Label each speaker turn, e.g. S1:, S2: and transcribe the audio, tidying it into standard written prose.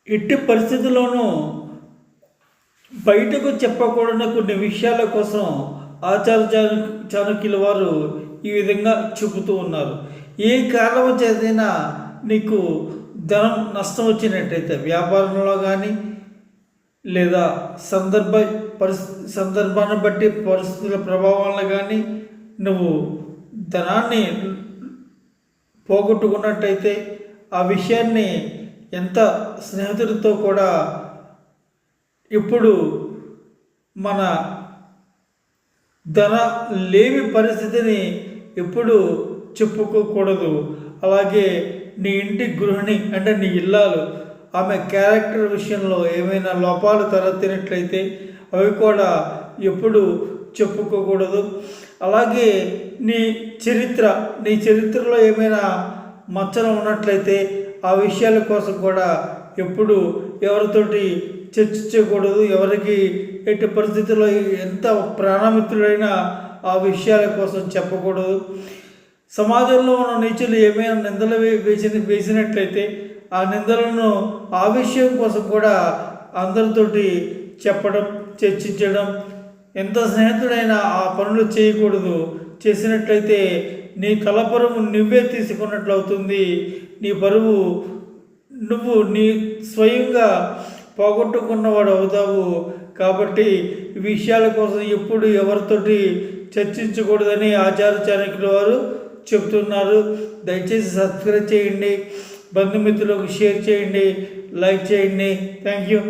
S1: ఎట్టి పరిస్థితుల్లోనూ బయటకు చెప్పకూడని కొన్ని విషయాల కోసం చాణక్యుల వారు ఈ విధంగా చెబుతూ ఉన్నారు. ఏ కారణం చేతైనా నీకు ధనం నష్టం వచ్చినట్టయితే వ్యాపారంలో కానీ లేదా సందర్భాన్ని బట్టి పరిస్థితుల ప్రభావాలను కానీ నువ్వు ధనాన్ని పోగొట్టుకున్నట్టయితే ఆ విషయాన్ని ఎంత స్నేహితుడితో కూడా ఇప్పుడు మన ధన లేని పరిస్థితిని ఎప్పుడు చెప్పుకోకూడదు. అలాగే నీ ఇంటి గృహిణి అంటే నీ ఇల్లాలు ఆమె క్యారెక్టర్ విషయంలో ఏమైనా లోపాలు తలెత్తినట్లయితే అవి కూడా ఎప్పుడు చెప్పుకోకూడదు. అలాగే నీ చరిత్రలో ఏమైనా మచ్చలు ఉన్నట్లయితే ఆ విషయాల కోసం కూడా ఎప్పుడు ఎవరితోటి చర్చించకూడదు. ఎవరికి ఎట్టి పరిస్థితుల్లో ఎంత ప్రాణమిత్రుడైనా ఆ విషయాల కోసం చెప్పకూడదు. సమాజంలో ఉన్న నీచులు ఏమైనా నిందలు వేసినట్లయితే ఆ నిందలను ఆ విషయం కోసం కూడా అందరితోటి చెప్పడం, చర్చించడం. ఎంత స్నేహితుడైనా ఆ పనులు చేయకూడదు. చేసినట్లయితే నీ తలపరువు నువ్వే తీసుకున్నట్లు అవుతుంది. నీ పరువు నువ్వు స్వయంగా పోగొట్టుకున్నవాడు అవుతావు. కాబట్టి ఈ విషయాల కోసం ఎప్పుడు ఎవరితోటి చర్చించకూడదని ఆచార్య చాణక్యుల వారు చెబుతున్నారు. దయచేసి సబ్స్క్రైబ్ చేయండి, బంధుమిత్రులకు షేర్ చేయండి, లైక్ చేయండి. Thank you.